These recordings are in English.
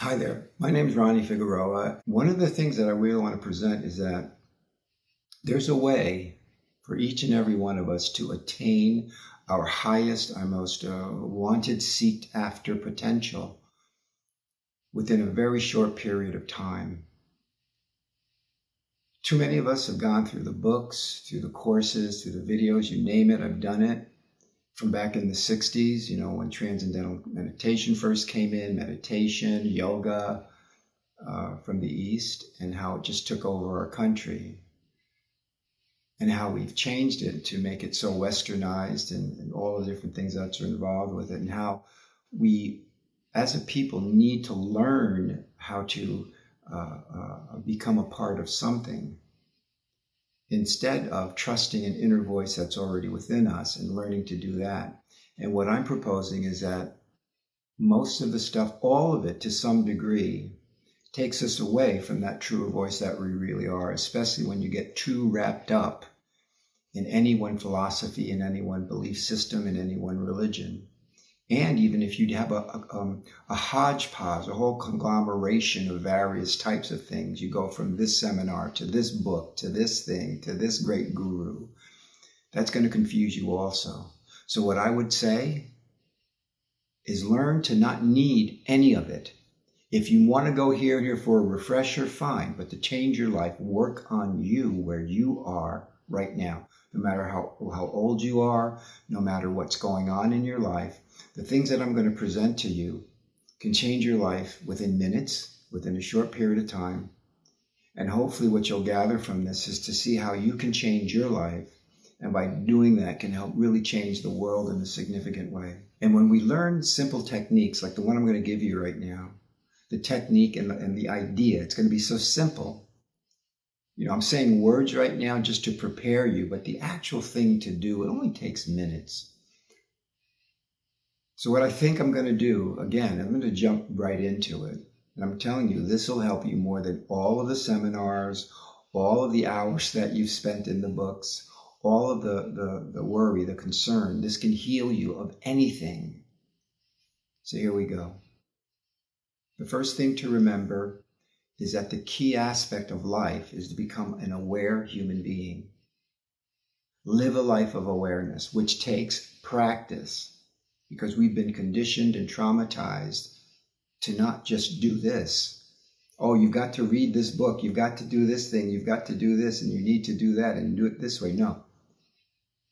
Hi there, my name is Ronnie Figueroa. One of the things that I really want to present is that there's a way for each and every one of us to attain our highest, our most wanted, seeked after potential within a very short period of time. Too many of us have gone through the books, through the courses, through the videos, you name it, I've done it. From back in the 60s, when transcendental meditation first came in, meditation, yoga, from the East, and how it just took over our country, and how we've changed it to make it so westernized and all the different things that are involved with it, and how we, as a people, need to learn how to become a part of something instead of trusting an inner voice that's already within us and learning to do that. And what I'm proposing is that most of the stuff, all of it to some degree, takes us away from that true voice that we really are, especially when you get too wrapped up in any one philosophy, in any one belief system, in any one religion. And even if you have a hodgepodge, a whole conglomeration of various types of things, you go from this seminar to this book, to this thing, to this great guru, that's going to confuse you also. So what I would say is learn to not need any of it. If you want to go here and here for a refresher, fine, but to change your life, work on you where you are right now. No matter how old you are, no matter what's going on in your life, the things that I'm going to present to you can change your life within minutes, within a short period of time. And hopefully what you'll gather from this is to see how you can change your life, and by doing that can help really change the world in a significant way. And when we learn simple techniques like the one I'm going to give you right now, the technique and the idea, it's going to be so simple. I'm saying words right now just to prepare you, but the actual thing to do, it only takes minutes. So what I think I'm going to do, again, I'm going to jump right into it. And I'm telling you, this will help you more than all of the seminars, all of the hours that you've spent in the books, all of the worry, the concern. This can heal you of anything. So here we go. The first thing to remember is that the key aspect of life is to become an aware human being. Live a life of awareness, which takes practice, because we've been conditioned and traumatized to not just do this. Oh, you've got to read this book, you've got to do this thing, you've got to do this, and you need to do that and do it this way. No.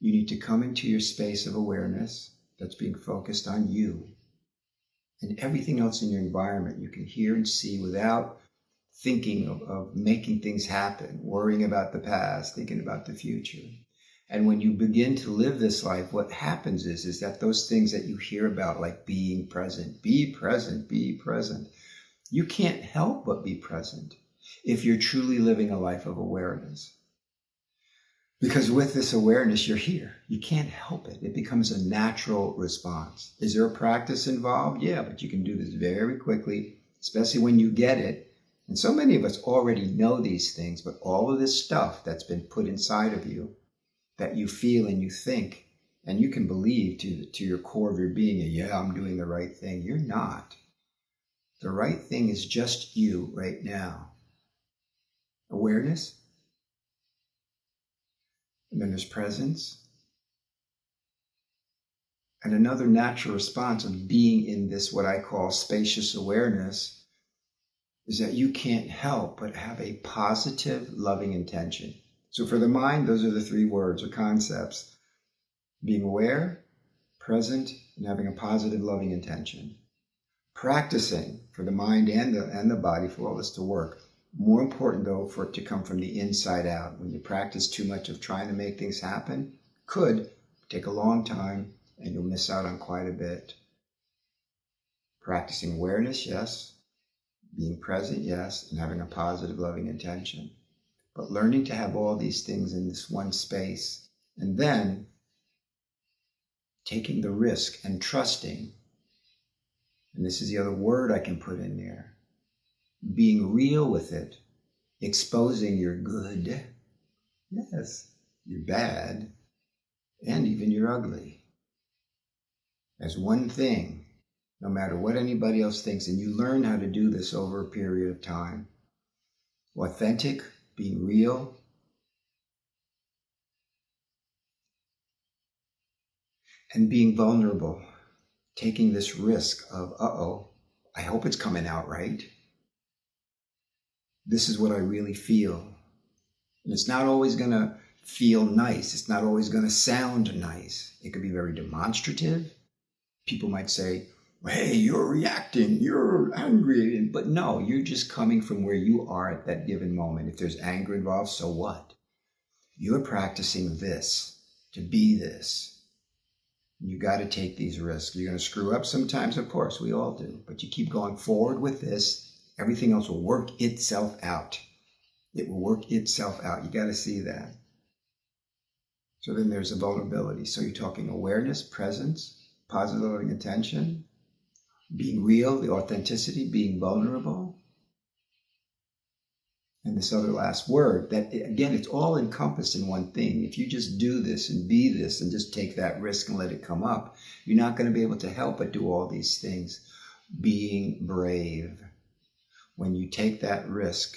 You need to come into your space of awareness that's being focused on you. And everything else in your environment you can hear and see without thinking of making things happen, worrying about the past, thinking about the future. And when you begin to live this life, what happens is that those things that you hear about, like being present, be present, be present, you can't help but be present if you're truly living a life of awareness. Because with this awareness, you're here. You can't help it. It becomes a natural response. Is there a practice involved? Yeah, but you can do this very quickly, especially when you get it. And so many of us already know these things, but all of this stuff that's been put inside of you, that you feel and you think, and you can believe to your core of your being, yeah, I'm doing the right thing. You're not. The right thing is just you right now. Awareness. And then there's presence. And another natural response of being in this, what I call spacious awareness, is that you can't help but have a positive, loving intention. So for the mind, those are the three words or concepts: being aware, present, and having a positive, loving intention. Practicing for the mind and the body for all this to work. More important, though, for it to come from the inside out. When you practice too much of trying to make things happen, could take a long time, and you'll miss out on quite a bit. Practicing awareness, yes. Being present, yes, and having a positive, loving intention. But learning to have all these things in this one space, and then taking the risk and trusting, and this is the other word I can put in there, being real with it, exposing your good, yes, your bad, and even your ugly, as one thing, no matter what anybody else thinks. And you learn how to do this over a period of time. Authentic, being real. And being vulnerable. Taking this risk of, I hope it's coming out right. This is what I really feel. And it's not always going to feel nice. It's not always going to sound nice. It could be very demonstrative. People might say, hey, you're reacting, you're angry. But no, you're just coming from where you are at that given moment. If there's anger involved, so what? You're practicing this, to be this. You got to take these risks. You're going to screw up sometimes, of course, we all do. But you keep going forward with this. Everything else will work itself out. It will work itself out. You got to see that. So then there's a vulnerability. So you're talking awareness, presence, positive loving attention, being real, the authenticity, being vulnerable. And this other last word, that again, it's all encompassed in one thing. If you just do this and be this and just take that risk and let it come up, you're not going to be able to help but do all these things. Being brave. When you take that risk,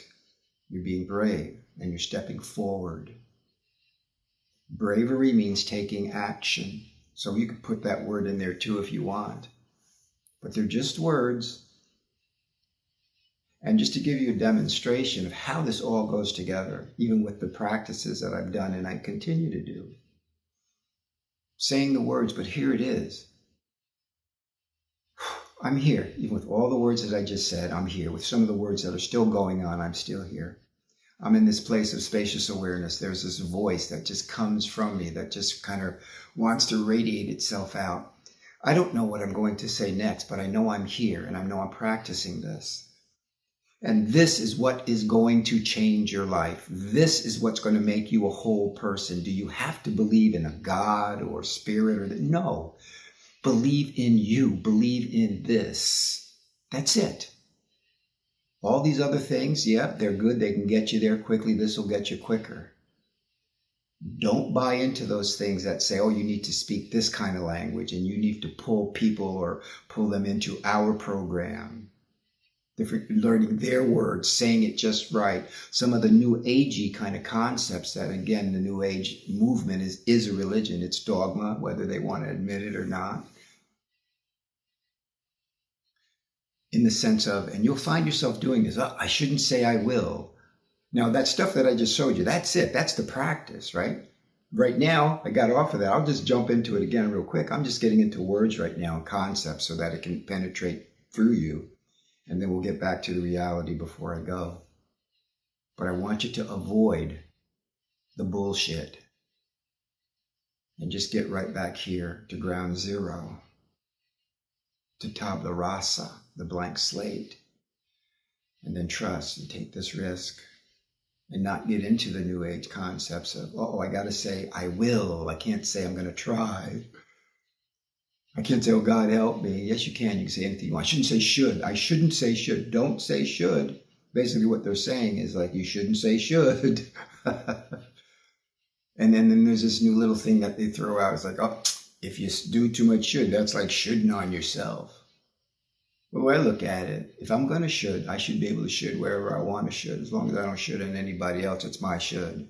you're being brave and you're stepping forward. Bravery means taking action. So you could put that word in there too if you want. But they're just words. And just to give you a demonstration of how this all goes together, even with the practices that I've done and I continue to do. Saying the words, but here it is. I'm here. Even with all the words that I just said, I'm here. With some of the words that are still going on, I'm still here. I'm in this place of spacious awareness. There's this voice that just comes from me, that just kind of wants to radiate itself out. I don't know what I'm going to say next, but I know I'm here and I know I'm practicing this. And this is what is going to change your life. This is what's going to make you a whole person. Do you have to believe in a God or spirit or no? Believe in you. Believe in this. That's it. All these other things, they're good. They can get you there quickly. This will get you quicker. Don't buy into those things that say, you need to speak this kind of language and you need to pull people or pull them into our program. Different, learning their words, saying it just right. Some of the new agey kind of concepts that, again, the new age movement is a religion. It's dogma, whether they want to admit it or not. In the sense of, and you'll find yourself doing this, I shouldn't say I will. Now, that stuff that I just showed you, that's it. That's the practice, right? Right now, I got off of that. I'll just jump into it again real quick. I'm just getting into words right now and concepts so that it can penetrate through you. And then we'll get back to the reality before I go. But I want you to avoid the bullshit and just get right back here to ground zero, to tabula rasa, the blank slate, and then trust and take this risk and not get into the new age concepts of, I got to say I will. I can't say I'm going to try. I can't say, God, help me. Yes, you can. You can say anything you want. I shouldn't say should. I shouldn't say should. Don't say should. Basically, what they're saying is like, you shouldn't say should. And then there's this new little thing that they throw out. It's like, if you do too much should, that's like shoulding on yourself. Well, the way I look at it, if I'm going to should, I should be able to should wherever I want to should. As long as I don't should on anybody else, it's my should.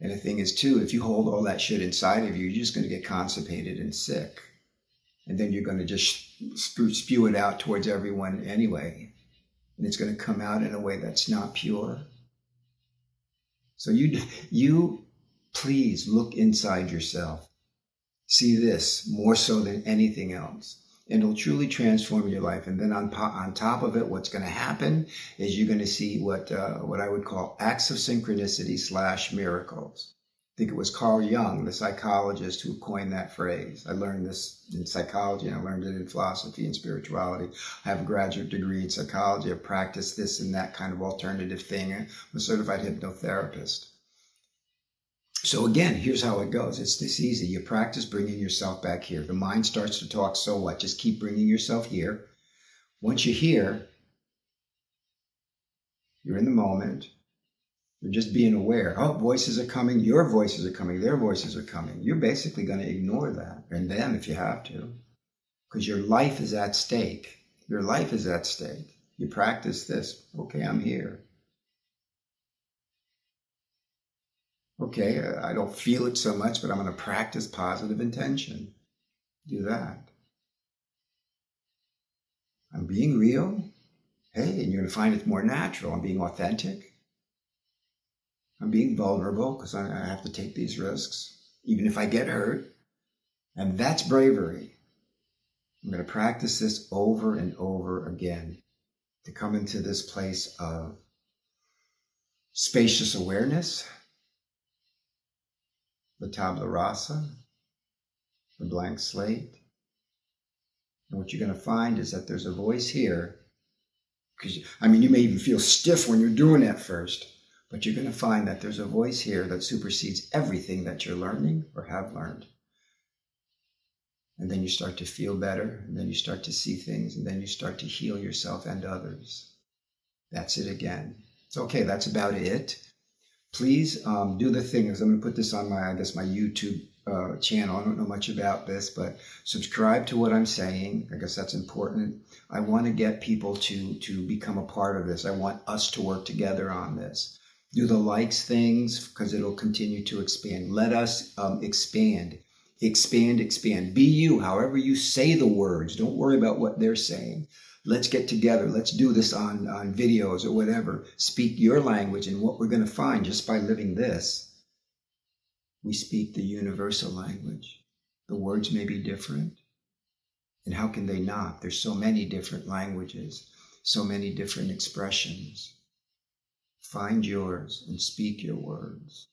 And the thing is, too, if you hold all that shit inside of you, you're just going to get constipated and sick. And then you're going to just spew it out towards everyone anyway. And it's going to come out in a way that's not pure. So you please look inside yourself. See this more so than anything else. And it'll truly transform your life. And then on top of it, what's going to happen is you're going to see what I would call acts of synchronicity / miracles. I think it was Carl Jung, the psychologist, who coined that phrase. I learned this in psychology and I learned it in philosophy and spirituality. I have a graduate degree in psychology. I've practiced this and that kind of alternative thing. I'm a certified hypnotherapist. So again, here's how it goes. It's this easy. You practice bringing yourself back here. The mind starts to talk, so what? Just keep bringing yourself here. Once you're here, you're in the moment. You're just being aware. Voices are coming. Your voices are coming. Their voices are coming. You're basically going to ignore that and them if you have to. because your life is at stake. Your life is at stake. You practice this. Okay, I'm here. Okay, I don't feel it so much, but I'm going to practice positive intention. Do that. I'm being real. Hey, and you're going to find it's more natural. I'm being authentic. I'm being vulnerable because I have to take these risks, even if I get hurt. And that's bravery. I'm going to practice this over and over again to come into this place of spacious awareness, the tabula rasa, the blank slate. And what you're going to find is that there's a voice here, because you may even feel stiff when you're doing it first, but you're going to find that there's a voice here that supersedes everything that you're learning or have learned. And then you start to feel better, and then you start to see things, and then you start to heal yourself and others. That's it again. It's okay, that's about it. Please do the thing. I'm going to put this on my YouTube channel. I don't know much about this, but subscribe to what I'm saying. I guess that's important. I want to get people to become a part of this. I want us to work together on this. Do the likes things, because it'll continue to expand. Let us expand. Expand. Be you, however you say the words. Don't worry about what they're saying. Let's get together. Let's do this on videos or whatever. Speak your language, and what we're going to find just by living this, we speak the universal language. The words may be different. And how can they not? There's so many different languages, so many different expressions. Find yours and speak your words.